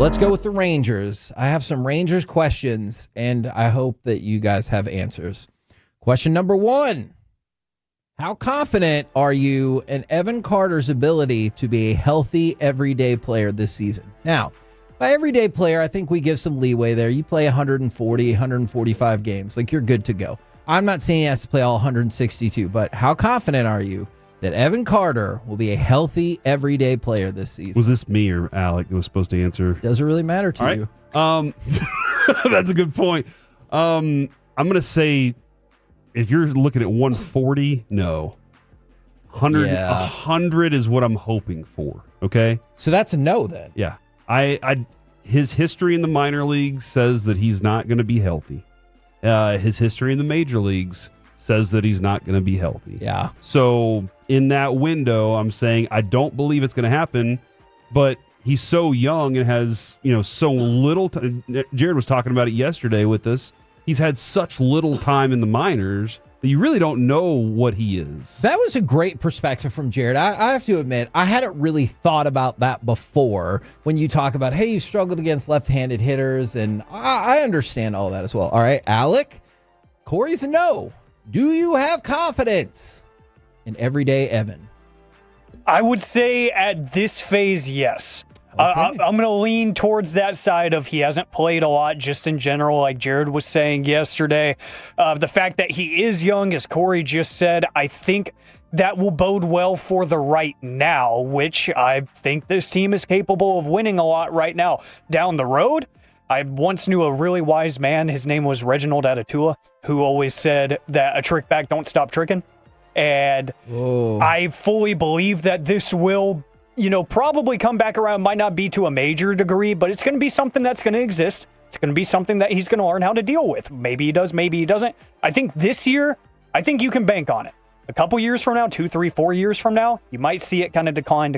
Let's go with the Rangers. I have some Rangers questions, and I hope that you guys have answers. Question number 1. How confident are you in Evan Carter's ability to be a healthy, everyday player this season? Now, by everyday player, I think we give some leeway there. You play 140, 145 games. Like, you're good to go. I'm not saying he has to play all 162, but how confident are you that Evan Carter will be a healthy, everyday player this season? Was this me or Alec that was supposed to answer? Doesn't really matter to you. That's a good point. I'm going to say, if you're looking at 140, no. 100 is what I'm hoping for, okay? So that's a no then. Yeah. His history in the minor leagues says that he's not going to be healthy. His history in the major leagues says that he's not going to be healthy. Yeah. So in that window, I'm saying I don't believe it's going to happen, but he's so young and has, so little time. Jared was talking about it yesterday with us. He's had such little time in the minors that you really don't know what he is. That was a great perspective from Jared. I have to admit, I hadn't really thought about that before when you talk about, hey, you struggled against left-handed hitters, and I understand all that as well. All right, Alec, Corey's a no. Do you have confidence in everyday Evan? I would say at this phase, yes. Okay. I'm going to lean towards that side of he hasn't played a lot just in general, like Jared was saying yesterday. The fact that he is young, as Corey just said, I think that will bode well for the right now, which I think this team is capable of winning a lot right now. Down the road, I once knew a really wise man, his name was Reginald Atatula, who always said that a trick back don't stop tricking. And I fully believe that this will, probably come back around. Might not be to a major degree, but it's going to be something that's going to exist. It's going to be something that he's going to learn how to deal with. Maybe he does, maybe he doesn't. I think this year, you can bank on it. A couple years from now, 2, 3, 4 years from now, you might see it kind of decline.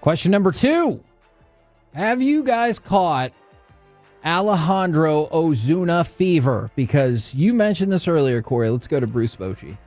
Question number 2. Have you guys caught Alejandro Osuna fever? Because you mentioned this earlier, Corey. Let's go to Bruce Bochy.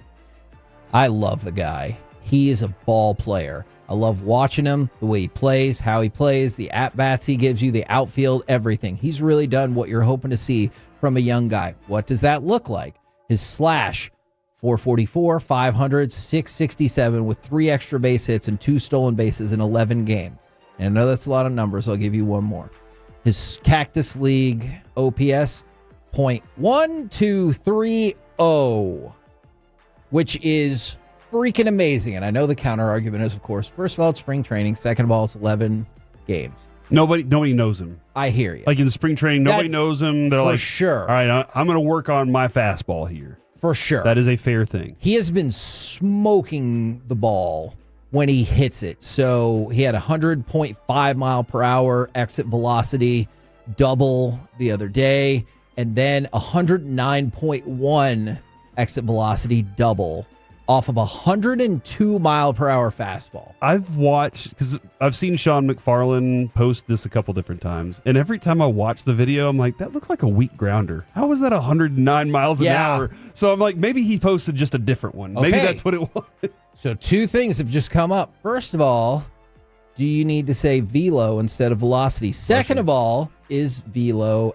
I love the guy. He is a ball player. I love watching him, the way he plays, how he plays, the at-bats he gives you, the outfield, everything. He's really done what you're hoping to see from a young guy. What does that look like? His slash, 444, 500, 667 with 3 extra base hits and 2 stolen bases in 11 games. And I know that's a lot of numbers. I'll give you one more. His Cactus League OPS, .1230, which is freaking amazing. And I know the counter argument is, of course, first of all, it's spring training. Second of all, it's 11 games. Nobody knows him. I hear you. Like in spring training, nobody knows him. They're like, sure. All right, I'm going to work on my fastball here. For sure. That is a fair thing. He has been smoking the ball when he hits it. So he had 100.5 mile per hour exit velocity double the other day, and then 109.1 exit velocity double off of 102 mile per hour fastball. I've watched, because I've seen Sean McFarlane post this a couple different times, and every time I watch the video, I'm like, that looked like a weak grounder. How was that 109 miles an hour? So I'm like, maybe he posted just a different one. Okay. Maybe that's what it was. So 2 things have just come up. First of all, do you need to say velo instead of velocity? Second of all, is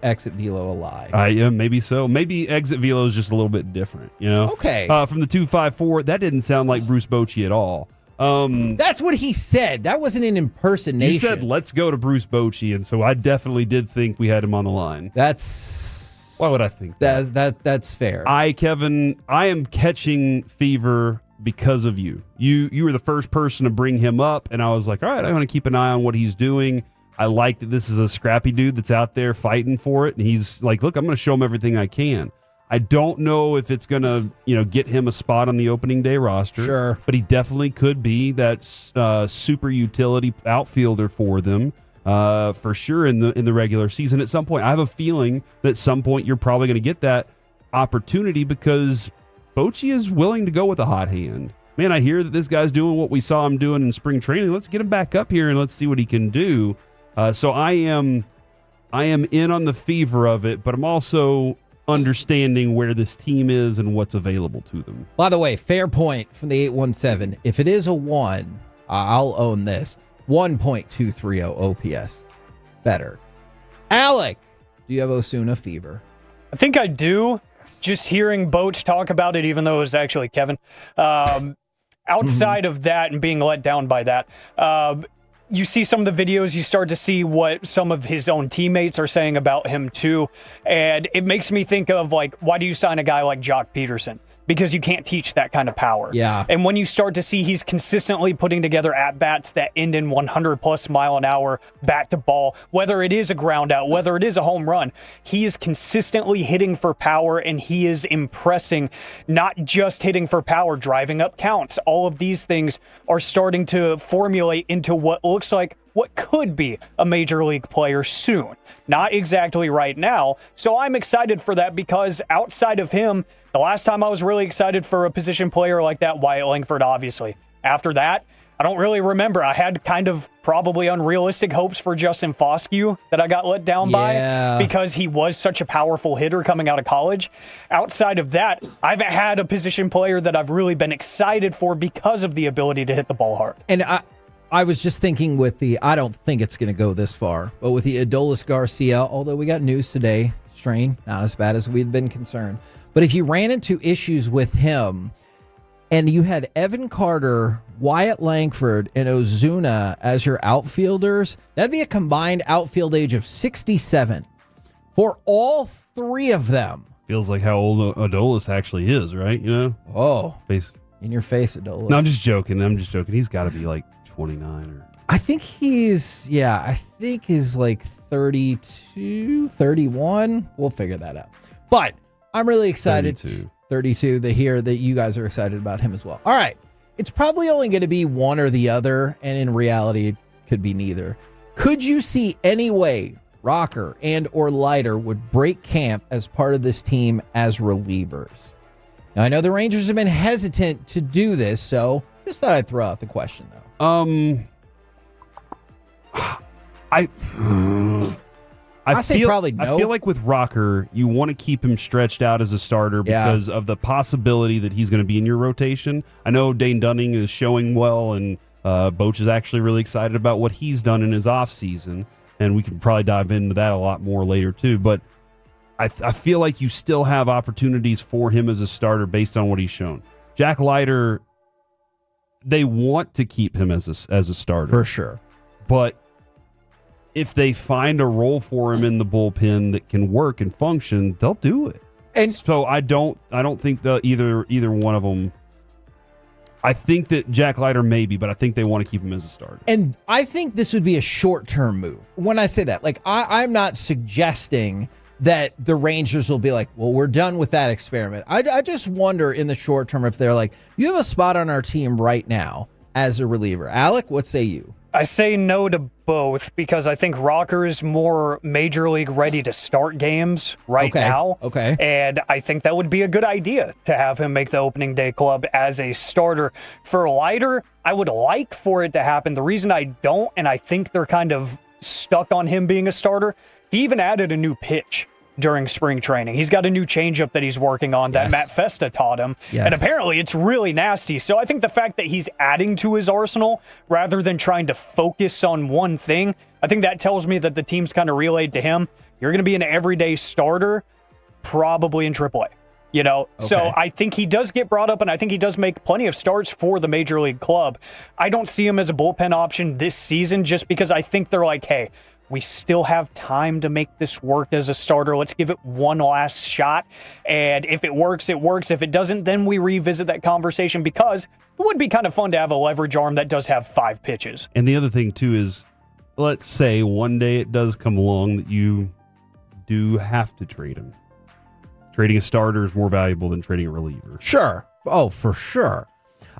exit velo alive? Maybe so. Maybe exit velo is just a little bit different, Okay. From the 254, that didn't sound like Bruce Bochy at all. That's what he said. That wasn't an impersonation. He said, let's go to Bruce Bochy, and so I definitely did think we had him on the line. Why would I think that? That's fair. Kevin, I am catching fever because of you. You were the first person to bring him up, and I was like, all right, I want to keep an eye on what he's doing. I like that this is a scrappy dude that's out there fighting for it, and he's like, look, I'm going to show him everything I can. I don't know if it's going to, get him a spot on the opening day roster. Sure. But he definitely could be that super utility outfielder for them, for sure in the regular season at some point. I have a feeling that at some point you're probably going to get that opportunity because Bochy is willing to go with a hot hand. Man, I hear that this guy's doing what we saw him doing in spring training. Let's get him back up here and let's see what he can do. So I am in on the fever of it, but I'm also understanding where this team is and what's available to them. By the way, fair point from the 817. If it is a 1, I'll own this. 1.230 OPS. Better. Alec, do you have Osuna fever? I think I do. Just hearing Boach talk about it, even though it was actually Kevin. Outside of that and being let down by that, you see some of the videos, you start to see what some of his own teammates are saying about him too. And it makes me think of, like, why do you sign a guy like Jock Peterson? Because you can't teach that kind of power. Yeah. And when you start to see he's consistently putting together at-bats that end in 100-plus mile an hour bat to ball, whether it is a ground out, whether it is a home run, he is consistently hitting for power, and he is impressing, not just hitting for power, driving up counts. All of these things are starting to formulate into what looks like what could be a major league player soon. Not exactly right now. So I'm excited for that, because outside of him, the last time I was really excited for a position player like that, Wyatt Langford, obviously. After that, I don't really remember. I had kind of probably unrealistic hopes for Justin Foscue that I got let down by, because he was such a powerful hitter coming out of college. Outside of that, I've had a position player that I've really been excited for because of the ability to hit the ball hard. And I was just thinking with I don't think it's going to go this far, but with the Adolis Garcia, although we got news today, strain, not as bad as we'd been concerned. But if you ran into issues with him and you had Evan Carter, Wyatt Langford, and Osuna as your outfielders, that'd be a combined outfield age of 67 for all three of them. Feels like how old Adolis actually is, right? You know? Oh, in your face, Adolis. No, I'm just joking. He's got to be like 29 or... I think he's like 32, 31. We'll figure that out. But I'm really excited. 32 to hear that you guys are excited about him as well. All right. It's probably only going to be one or the other, and in reality, it could be neither. Could you see any way Rocker and or Leiter would break camp as part of this team as relievers? Now, I know the Rangers have been hesitant to do this, so just thought I'd throw out the question, though. I say probably no. I feel like with Rocker, you want to keep him stretched out as a starter because of the possibility that he's going to be in your rotation. I know Dane Dunning is showing well, and Boach is actually really excited about what he's done in his offseason, and we can probably dive into that a lot more later too. But I feel like you still have opportunities for him as a starter based on what he's shown. Jack Leiter, they want to keep him as a starter. For sure. But if they find a role for him in the bullpen that can work and function, they'll do it. And so I don't think either one of them. I think that Jack Leiter maybe, but I think they want to keep him as a starter. And I think this would be a short-term move. When I say that, like I'm not suggesting that the Rangers will be like, well, we're done with that experiment. I just wonder in the short term if they're like, you have a spot on our team right now as a reliever. Alec, what say you? I say no to both because I think Rocker is more major league ready to start games now. Okay. And I think that would be a good idea to have him make the opening day club as a starter. For Leiter, I would like for it to happen. The reason I don't, and I think they're kind of stuck on him being a starter, he even added a new pitch during spring training. He's got a new changeup that he's working on that Matt Festa taught him. Yes. And apparently it's really nasty. So I think the fact that he's adding to his arsenal rather than trying to focus on one thing, I think that tells me that the team's kind of relayed to him, you're going to be an everyday starter, probably in AAA. You know, so I think he does get brought up, and I think he does make plenty of starts for the major league club. I don't see him as a bullpen option this season just because I think they're like, hey, we still have time to make this work as a starter. Let's give it one last shot. And if it works, it works. If it doesn't, then we revisit that conversation because it would be kind of fun to have a leverage arm that does have 5 pitches. And the other thing, too, is let's say one day it does come along that you do have to trade him. Trading a starter is more valuable than trading a reliever. Sure. Oh, for sure.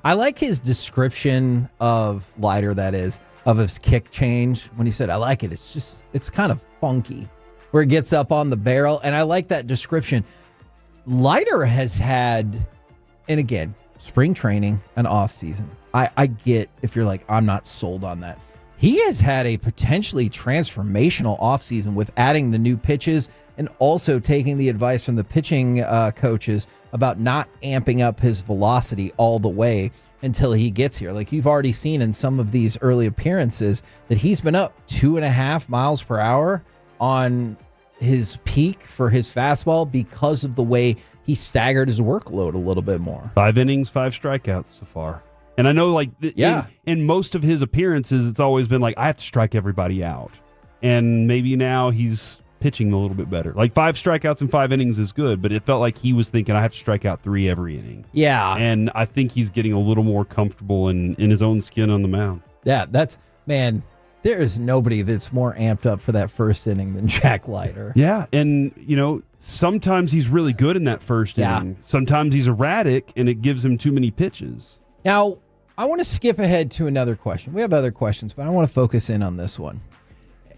I like his description of Leiter, that is, of his kick change when he said, I like it. It's kind of funky where it gets up on the barrel. And I like that description. Leiter has had, and again, spring training and off season. I get if you're like, I'm not sold on that. He has had a potentially transformational offseason with adding the new pitches and also taking the advice from the pitching coaches about not amping up his velocity all the way until he gets here. Like you've already seen in some of these early appearances that he's been up 2.5 miles per hour on his peak for his fastball because of the way he staggered his workload a little bit more. 5 innings, 5 strikeouts so far. And I know, like, in most of his appearances, it's always been like, I have to strike everybody out. And maybe now he's pitching a little bit better. Like 5 strikeouts in 5 innings is good, but it felt like he was thinking, I have to strike out 3 every inning. Yeah. And I think he's getting a little more comfortable in his own skin on the mound. Yeah, man, there is nobody that's more amped up for that first inning than Jack Leiter. Yeah, and, sometimes he's really good in that first inning. Sometimes he's erratic, and it gives him too many pitches. Now, I want to skip ahead to another question. We have other questions, but I want to focus in on this one.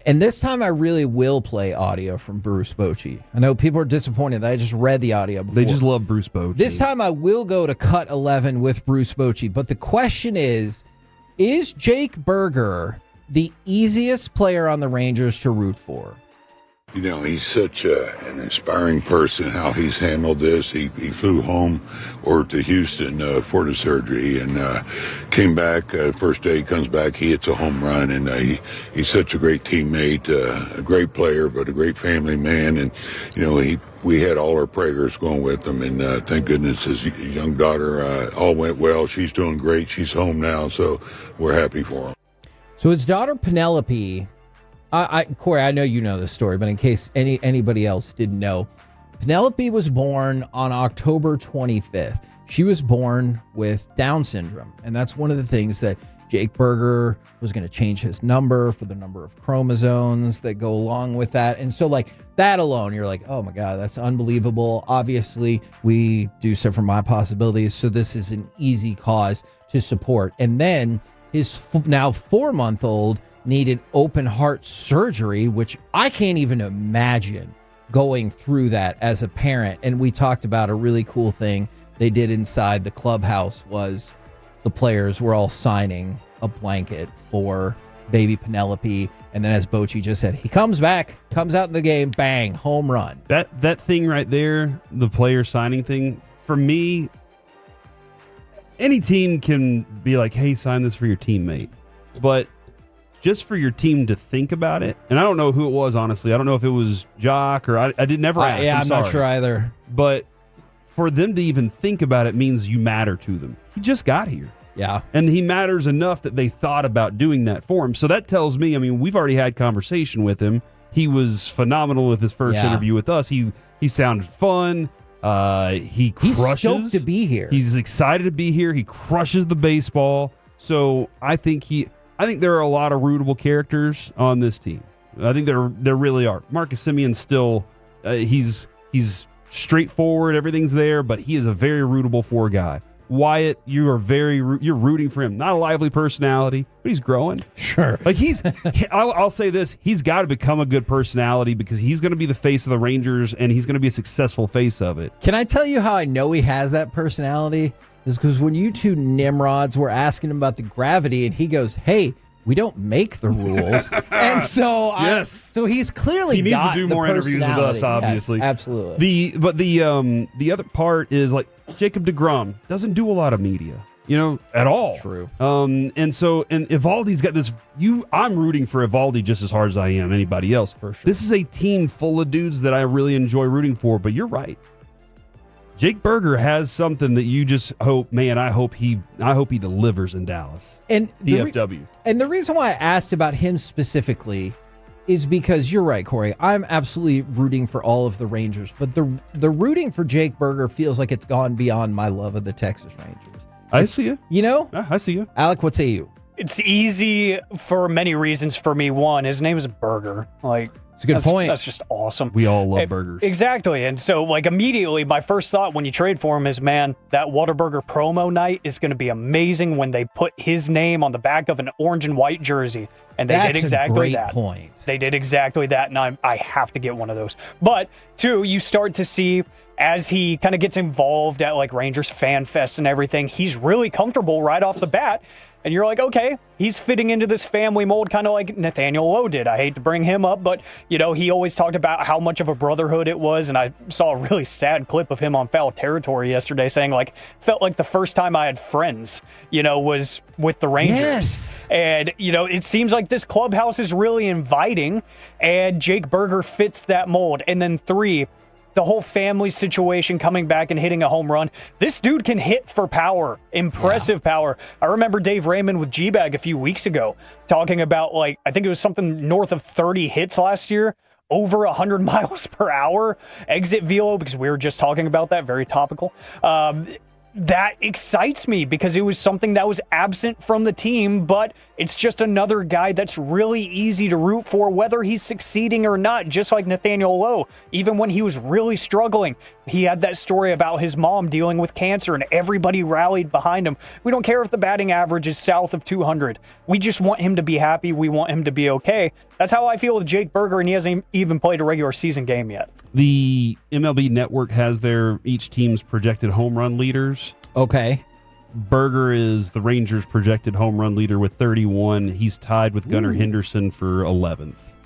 And this time I really will play audio from Bruce Bochy. I know people are disappointed that I just read the audio before. They just love Bruce Bochy. This time I will go to cut 11 with Bruce Bochy. But the question is Jake Burger the easiest player on the Rangers to root for? He's such an inspiring person, how he's handled this. He flew home or to Houston for the surgery and came back. First day he comes back, he hits a home run. And he's such a great teammate, a great player, but a great family man. And, we had all our prayers going with him. And thank goodness his young daughter all went well. She's doing great. She's home now, so we're happy for him. So his daughter Penelope... Corey, I know you know this story, but in case anybody else didn't know, Penelope was born on October 25th. She was born with Down syndrome, and that's one of the things that Jake Burger was going to change his number for the number of chromosomes that go along with that. And so, like, that alone, you're like, oh my God, that's unbelievable. Obviously, we do so for my possibilities, so this is an easy cause to support. And then his now 4-month-old needed open heart surgery, which I can't even imagine going through that as a parent. And we talked about a really cool thing they did inside the clubhouse was the players were all signing a blanket for baby Penelope. And then as Bochy just said, he comes back, comes out in the game, bang, home run. That thing right there, the player signing thing, for me, any team can be like, hey, sign this for your teammate. But just for your team to think about it, and I don't know who it was, honestly. I don't know if it was Jock or I did never ask. Yeah, I'm not sure either. But for them to even think about it means you matter to them. He just got here. Yeah. And he matters enough that they thought about doing that for him. So that tells me, we've already had conversation with him. He was phenomenal with his first interview with us. He sounded fun. He's stoked to be here. He's excited to be here. He crushes the baseball. So I think there are a lot of rootable characters on this team. I think there really are. Marcus Semion's still he's straightforward. Everything's there, but he is a very rootable for guy. Wyatt, you're rooting for him. Not a lively personality, but he's growing. Sure. Like I'll say this: he's got to become a good personality because he's going to be the face of the Rangers, and he's going to be a successful face of it. Can I tell you how I know he has that personality? Is because when you two Nimrods were asking him about the gravity, and he goes, "Hey, we don't make the rules," and so so he's clearly he needs got to do more interviews with us, obviously. Yes, absolutely. The other part is like Jacob deGrom doesn't do a lot of media, at all. True. And Evaldi's got this. I'm rooting for Evaldi just as hard as I am anybody else. For sure. This is a team full of dudes that I really enjoy rooting for. But you're right. Jake Burger has something that you just hope, man, I hope he delivers in Dallas. And DFW. And the reason why I asked about him specifically is because you're right, Corey. I'm absolutely rooting for all of the Rangers, but the rooting for Jake Burger feels like it's gone beyond my love of the Texas Rangers. I see you. I see you. Alec, what say you? It's easy for many reasons for me. One, his name is Burger. It's a good point. That's just awesome. We all love burgers. Exactly. And so, immediately, my first thought when you trade for him is, man, that Whataburger promo night is going to be amazing when they put his name on the back of an orange and white jersey. And they did exactly that. That's a great point. They did exactly that, and I have to get one of those. But, two, you start to see, as he kind of gets involved at, Rangers Fan Fest and everything, he's really comfortable right off the bat. And you're like, okay, he's fitting into this family mold kind of like Nathaniel Lowe did. I hate to bring him up, but, he always talked about how much of a brotherhood it was. And I saw a really sad clip of him on Foul Territory yesterday saying, felt like the first time I had friends, was with the Rangers. Yes. And, it seems like this clubhouse is really inviting, and Jake Berger fits that mold. And then 3, the whole family situation, coming back and hitting a home run. This dude can hit for power, impressive power. I remember Dave Raymond with G-Bag a few weeks ago talking about, I think it was something north of 30 hits last year, over 100 miles per hour exit velo, because we were just talking about that, very topical. That excites me because it was something that was absent from the team, but it's just another guy that's really easy to root for, whether he's succeeding or not, just like Nathaniel Lowe. Even when he was really struggling, he had that story about his mom dealing with cancer and everybody rallied behind him. We don't care if the batting average is south of 200. We just want him to be happy. We want him to be okay. That's how I feel with Jake Berger, and he hasn't even played a regular season game yet. The MLB Network has each team's projected home run leaders. Okay. Berger is the Rangers' projected home run leader with 31. He's tied with Gunnar Henderson for 11th.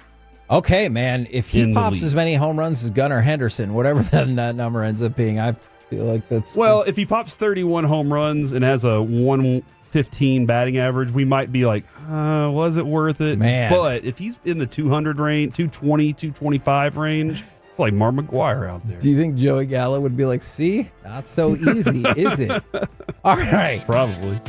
Okay, man. If he pops as many home runs as Gunnar Henderson, whatever that number ends up being, I feel like that's... Well, if he pops 31 home runs and has a 115 batting average, we might be like, was it worth it? Man. But if he's in the 200 range, 220, 225 range... like Mark McGuire out there. Do you think Joey Gallo would be like, see, not so easy, is it? All right. Probably.